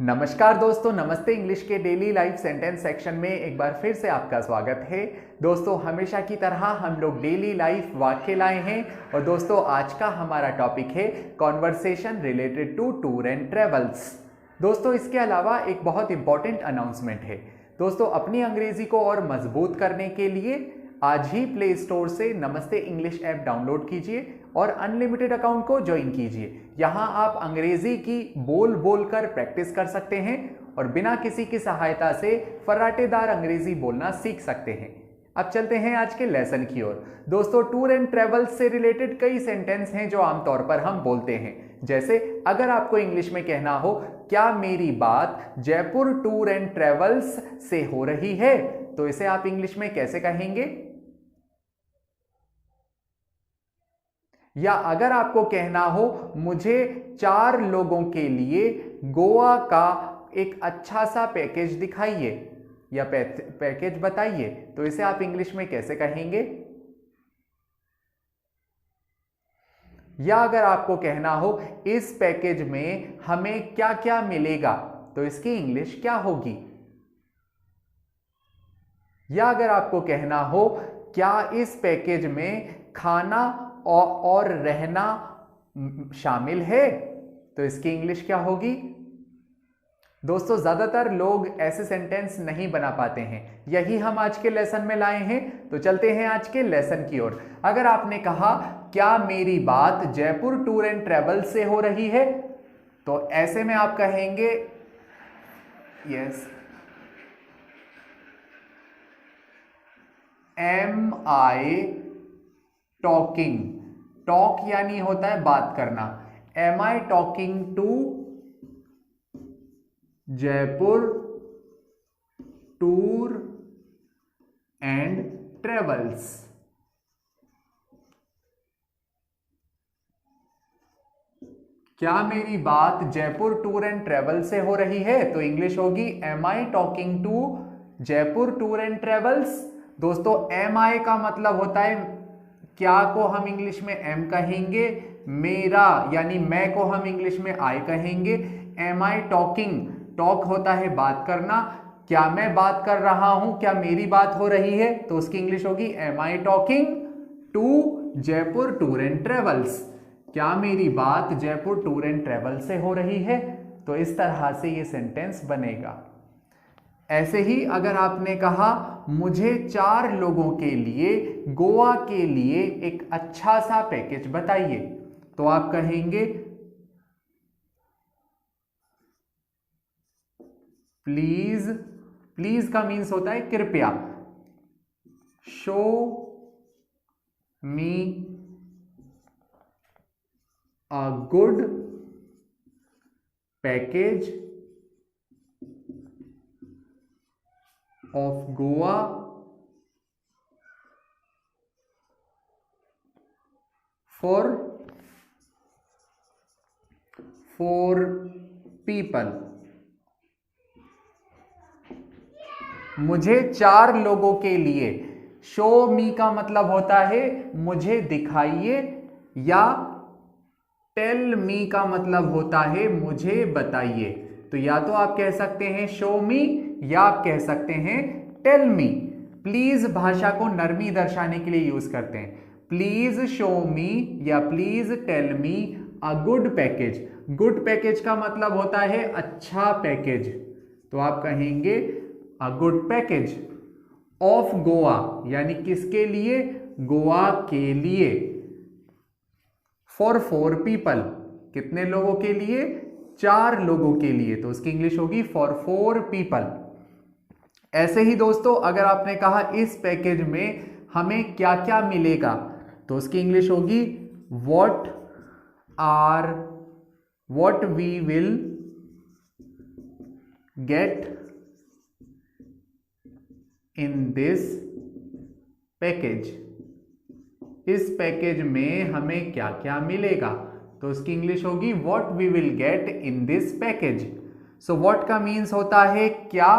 नमस्कार दोस्तों, नमस्ते। इंग्लिश के डेली लाइफ सेंटेंस सेक्शन में एक बार फिर से आपका स्वागत है। दोस्तों, हमेशा की तरह हम लोग डेली लाइफ वाक्य लाए हैं और दोस्तों आज का हमारा टॉपिक है conversation related to tour and travels. दोस्तों, इसके अलावा एक बहुत इंपॉर्टेंट अनाउंसमेंट है। दोस्तों, अपनी अंग्रेजी को और मजबूत करने के लिए आज ही प्ले स्टोर से नमस्ते इंग्लिश ऐप डाउनलोड कीजिए और अनलिमिटेड अकाउंट को ज्वाइन कीजिए। यहां आप अंग्रेजी की बोल बोल कर प्रैक्टिस कर सकते हैं और बिना किसी की सहायता से फर्राटेदार अंग्रेजी बोलना सीख सकते हैं। अब चलते हैं आज के लेसन की ओर। दोस्तों, टूर एंड ट्रेवल्स से रिलेटेड कई सेंटेंस हैं जो आमतौर पर हम बोलते हैं। जैसे अगर आपको इंग्लिश में कहना हो क्या मेरी बात जयपुर टूर एंड ट्रेवल्स से हो रही है, तो इसे आप इंग्लिश में कैसे कहेंगे? या अगर आपको कहना हो मुझे 4 लोगों के लिए गोवा का एक अच्छा सा पैकेज दिखाइए या पैकेज बताइए, तो इसे आप इंग्लिश में कैसे कहेंगे? या अगर आपको कहना हो इस पैकेज में हमें क्या क्या मिलेगा, तो इसकी इंग्लिश क्या होगी? या अगर आपको कहना हो क्या इस पैकेज में खाना और रहना शामिल है, तो इसकी इंग्लिश क्या होगी? दोस्तों, ज्यादातर लोग ऐसे सेंटेंस नहीं बना पाते हैं, यही हम आज के लेसन में लाए हैं। तो चलते हैं आज के लेसन की ओर। अगर आपने कहा क्या मेरी बात जयपुर टूर एंड ट्रेवल से हो रही है, तो ऐसे में आप कहेंगे yes, am I talking. Talk यानी होता है बात करना। Am I talking to Jaipur tour and travels. क्या मेरी बात जयपुर टूर एंड ट्रेवल से हो रही है, तो इंग्लिश होगी am I talking to Jaipur tour and travels. दोस्तों, एम आई का मतलब होता है क्या को हम इंग्लिश में एम कहेंगे, मेरा यानी मैं को हम इंग्लिश में आई कहेंगे। एम आई टॉकिंग, टॉक होता है बात करना। क्या मैं बात कर रहा हूं, क्या मेरी बात हो रही है, तो उसकी इंग्लिश होगी am I talking to Jaipur tour and travels. क्या मेरी बात जयपुर टूर एंड ट्रेवल से हो रही है, तो इस तरह से ये सेंटेंस बनेगा। ऐसे ही अगर आपने कहा मुझे 4 लोगों के लिए गोवा के लिए एक अच्छा सा पैकेज बताइए, तो आप कहेंगे प्लीज। प्लीज का मीन्स होता है कृपया। Show me a good package of Goa for 4 people। मुझे 4 लोगों के लिए। शो मी का मतलब होता है मुझे दिखाइए, या टेल मी का मतलब होता है मुझे बताइए। तो या तो आप कह सकते हैं शो मी या आप कह सकते हैं टेल मी। प्लीज भाषा को नरमी दर्शाने के लिए यूज करते हैं। प्लीज शो मी या please tell me a good package. Good package का मतलब होता है अच्छा पैकेज, तो आप कहेंगे a good package of Goa, यानी किसके लिए? गोवा के लिए। फॉर 4 पीपल, कितने लोगों के लिए? 4 लोगों के लिए, तो उसकी इंग्लिश होगी फॉर 4 पीपल। ऐसे ही दोस्तों, अगर आपने कहा इस पैकेज में हमें क्या क्या मिलेगा, तो उसकी इंग्लिश होगी what we will get in this package। इस पैकेज में हमें क्या क्या मिलेगा, तो उसकी इंग्लिश होगी what we will get in this package। So what का मीन्स होता है क्या,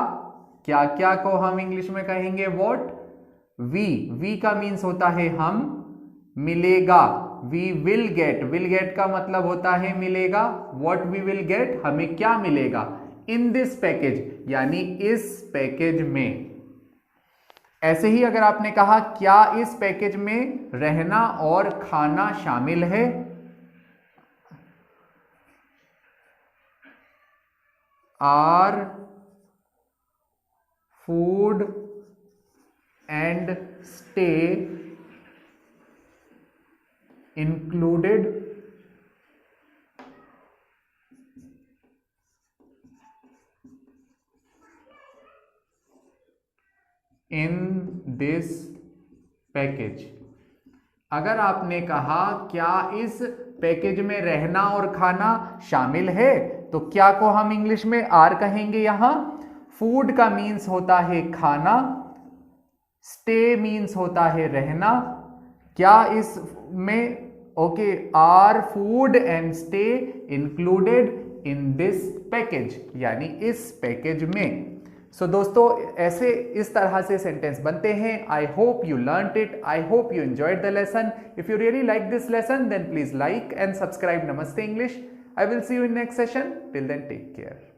क्या क्या को हम इंग्लिश में कहेंगे what। वी का मीन्स होता है हम। मिलेगा, वी विल गेट का मतलब होता है मिलेगा। व्हाट वी विल गेट, हमें क्या मिलेगा इन दिस पैकेज यानी इस पैकेज में। ऐसे ही अगर आपने कहा क्या इस पैकेज में रहना और खाना शामिल है, are food and stay included in this package. अगर आपने कहा क्या इस पैकेज में रहना और खाना शामिल है, तो क्या को हम इंग्लिश में आर कहेंगे। यहां फूड का मीन्स होता है खाना, स्टे मीन्स होता है रहना। क्या इसमें okay are food and stay included in this package यानी इस पैकेज में। सो दोस्तों ऐसे इस तरह से सेंटेंस बनते हैं। I hope you learned it, I hope you enjoyed the lesson. If you really like this lesson then please like and subscribe Namaste English. I will see you in next session. Till then, take care.